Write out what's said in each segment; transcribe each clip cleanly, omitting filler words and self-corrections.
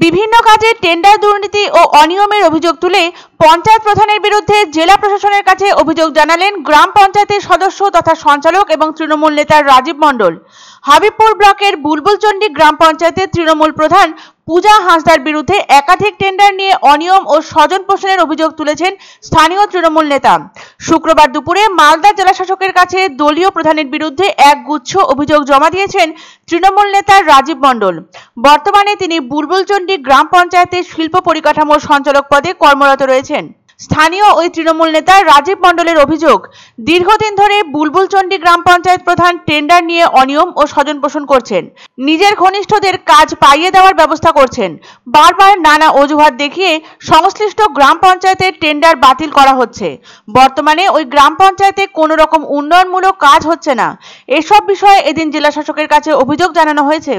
বিভিন্ন কাজে টেন্ডার দুর্নীতি ও অনিয়মের অভিযোগ তুলে পঞ্চায়েত প্রধানের বিরুদ্ধে জেলা প্রশাসনের কাছে অভিযোগ জানালেন গ্রাম পঞ্চায়েতের সদস্য তথা সঞ্চালক এবং তৃণমূল নেতা রাজীব মণ্ডল। হাবিবপুর ব্লকের বুলবুলচন্ডী গ্রাম পঞ্চায়েতের তৃণমূল প্রধান পূজা হাঁসদার বিরুদ্ধে একাধিক টেন্ডার নিয়ে অনিয়ম ও স্বজন পোষণের অভিযোগ তুলেছেন স্থানীয় তৃণমূল নেতা। শুক্রবার দুপুরে মালদা জেলাশাসকের কাছে দলীয় প্রধানের বিরুদ্ধে একগুচ্ছ অভিযোগ জমা দিয়েছেন তৃণমূল নেতা রাজীব মণ্ডল। বর্তমানে তিনি বুলবুলচন্ডী গ্রাম পঞ্চায়েতের শিল্প পরিকাঠামো সঞ্চালক পদে কর্মরত রয়েছেন। স্থানীয় ওই তৃণমূল নেতা রাজীব মণ্ডলের অভিযোগ, দীর্ঘদিন ধরে বুলবুলচন্ডী গ্রাম পঞ্চায়েত প্রধান টেন্ডার নিয়ে অনিয়ম ও স্বজন পোষণ করছেন, নিজের ঘনিষ্ঠদের কাজ পাইয়ে দেওয়ার ব্যবস্থা করছেন। বারবার নানা অজুহাত দেখিয়ে সংশ্লিষ্ট গ্রাম পঞ্চায়েতের টেন্ডার বাতিল করা হচ্ছে। বর্তমানে ওই গ্রাম পঞ্চায়েতে কোনো রকম উন্নয়নমূলক কাজ হচ্ছে না। এসব বিষয়ে এদিন জেলা শাসকের কাছে অভিযোগ জানানো হয়েছে।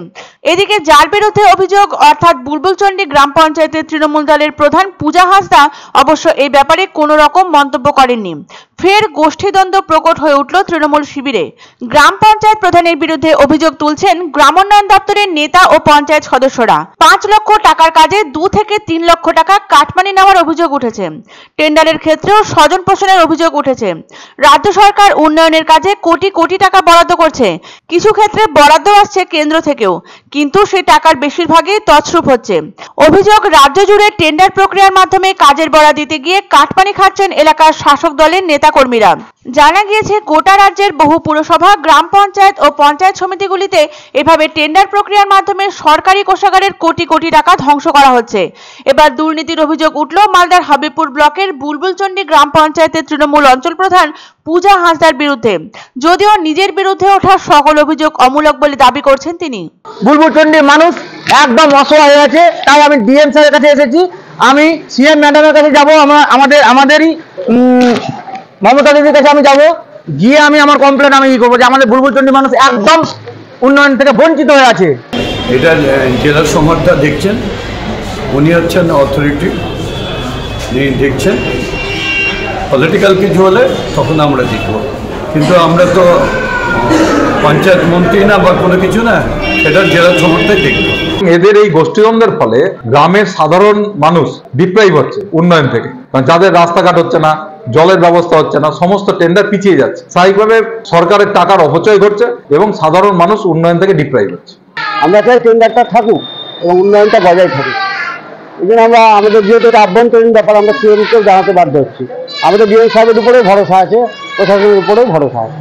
এদিকে যার বিরুদ্ধে অভিযোগ অর্থাৎ বুলবুলচন্ডী গ্রাম পঞ্চায়েতের তৃণমূল দলের প্রধান পূজা হাঁসদা অবশ্য এই ব্যাপারে কোনো রকম মন্তব্য করেননি। ফের গোষ্ঠীদ্বন্দ্ব প্রকট হয়ে উঠল তৃণমূল শিবিরে। গ্রাম পঞ্চায়েত প্রধানের বিরুদ্ধে অভিযোগ তুলছেন গ্রামোন্নয়ন দপ্তরের নেতা ও পঞ্চায়েত সদস্যরা। 5 লক্ষ টাকার কাজে 2 থেকে 3 লক্ষ টাকা কাটমানি নেওয়ার অভিযোগ উঠেছে। টেন্ডারের ক্ষেত্রেও স্বজন পোষণের অভিযোগ উঠেছে। রাজ্য সরকার উন্নয়নের কাজে কোটি কোটি টাকা বরাদ্দ করছে, কিছু ক্ষেত্রে বরাদ্দ আসছে কেন্দ্র থেকেও, কিন্তু সেই টাকার বেশিরভাগই তছরূপ হচ্ছে। অভিযোগ, রাজ্য জুড়ে টেন্ডার প্রক্রিয়ার মাধ্যমে কাজের বরাদ্দ দিতে গিয়ে কাটমানি খাচ্ছেন এলাকার শাসক দলের নেতাকর্মীরা। জানা গিয়েছে গোটা রাজ্যের বহু পুরসভা, গ্রাম পঞ্চায়েত ও পঞ্চায়েত সমিতিগুলিতে এভাবে টেন্ডার প্রক্রিয়ার মাধ্যমে সরকারি কোষাগারের কোটি কোটি টাকা ধ্বংস করা হচ্ছে। এবার দুর্নীতির অভিযোগ উঠল মালদার হাবিবপুর ব্লকের বুলবুলচন্ডী গ্রাম পঞ্চায়েতের তৃণমূল অঞ্চল প্রধান পূজা হাঁসদার বিরুদ্ধে। যদিও নিজের বিরুদ্ধে ওঠা সকল অভিযোগ অমূলক বলে দাবি করছেন তিনি। বুলবুলচন্ডীর মানুষ একদম অসহায় হয়ে আছে, তাই আমি ডিএম স্যারের কাছে এসেছি, আমি সিএম ম্যাডামের কাছে যাবো, আমাদেরই মমতা দিদির কাছে আমি যাবো, গিয়ে আমি আমার কমপ্লেন আমি করবো যে আমাদের বুলবুলচন্ডী মানুষ একদম উন্নয়ন থেকে বঞ্চিত হয়ে আছে। এটা জেলার সম্রাটটা দেখছেন, উনি হচ্ছেন অথরিটি, উনি দেখছেন। পলিটিক্যাল কিছু হলে তখন আমরা দেখব, কিন্তু আমরা তো পঞ্চায়েত মন্ত্রী না বা কোনো কিছু না, সেটা জেলার সম্রাটটাই দেখব। এদের এই গোষ্ঠীদ্বন্দ্বের ফলে গ্রামের সাধারণ মানুষ বিপ্লবী হচ্ছে উন্নয়ন থেকে, যাদের রাস্তাঘাট হচ্ছে না, জলের ব্যবস্থা হচ্ছে না, সমস্ত টেন্ডার পিছিয়ে যাচ্ছে। স্বাভাবিকভাবে সরকারের টাকার অপচয় ঘটছে এবং সাধারণ মানুষ উন্নয়ন থেকে ডিপ্রাইভ হচ্ছে। আমরা চাই টেন্ডারটা থাকুক এবং উন্নয়নটা বজায় থাকুক। এই জন্য আমরা আমাদের যেহেতু এটা আভ্যন্তরীণ ব্যাপার, আমরা সিএমকেও জানাতে বাধ্য হচ্ছি। আমাদের ডিএম সাহেবের উপরেও ভরসা আছে, প্রশাসনের উপরেও ভরসা আছে।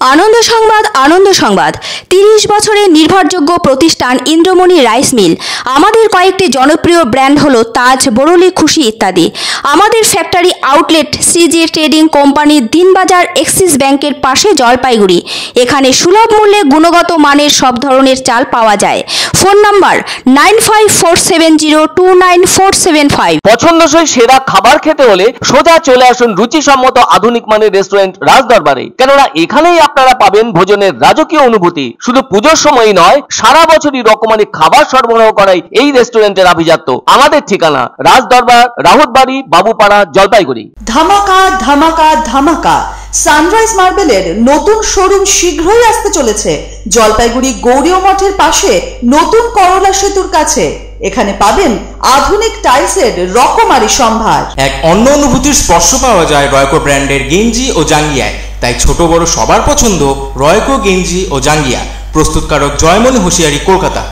আনন্দ সংবাদ, আনন্দ সংবাদ। 30 বছরের নির্ভরযোগ্য প্রতিষ্ঠান ইন্দ্রমণি রাইস মিল। আমাদের কয়েকটি জনপ্রিয় ব্র্যান্ড হলো তাজ, বরলি, খুশি ইত্যাদি। আমাদের factory outlet CG trading company, Dinbazar, axis ব্যাংকের পাশে, জলপাইগুড়ি। এখানে সুলভ মূল্যে গুণগত মানের সব ধরনের চাল পাওয়া যায়। Phone number 9547029475। পছন্দসই সেরা খাবার খেতে হলে সোজা চলে আসুন রুচিসম্মত আধুনিক মানের রেস্টুরেন্ট রাজদরবারে, কেননা এখানেই আপনারা পাবেন ভোজনের রাজকীয় অনুভূতি। শুধু পুজোর সময়ই নয়, সারা বছরই রকমারি খাবার সরবরাহ করাই এই রেস্টুরেন্টের আভিজাত্য। আমাদের ঠিকানা রাজদরবার, রাহুতবাড়ি, বাবুপাড়া, জলপাইগুড়ি। ধামাকা ধামাকা ধামাকা! সানরাইজ মার্বেলের নতুন শোরুম শীঘ্রই আসতে চলেছে জলপাইগুড়ি গৌরীয় মঠের পাশে নতুন করলা সেতুর কাছে। এখানে পাবেন আধুনিক টাইলসের রকমারি সম্ভার। এক অন্য অনুভূতির স্পর্শ পাওয়া যায় রয়কো ব্র্যান্ডের গেঞ্জি ও জাঙ্গিয়ায়। তাই ছোট বড় সবার পছন্দ রয়কো গেঞ্জি ও জাঙ্গিয়া। প্রস্তুতকারক জয়মনি হোশিয়ারি, কলকাতা।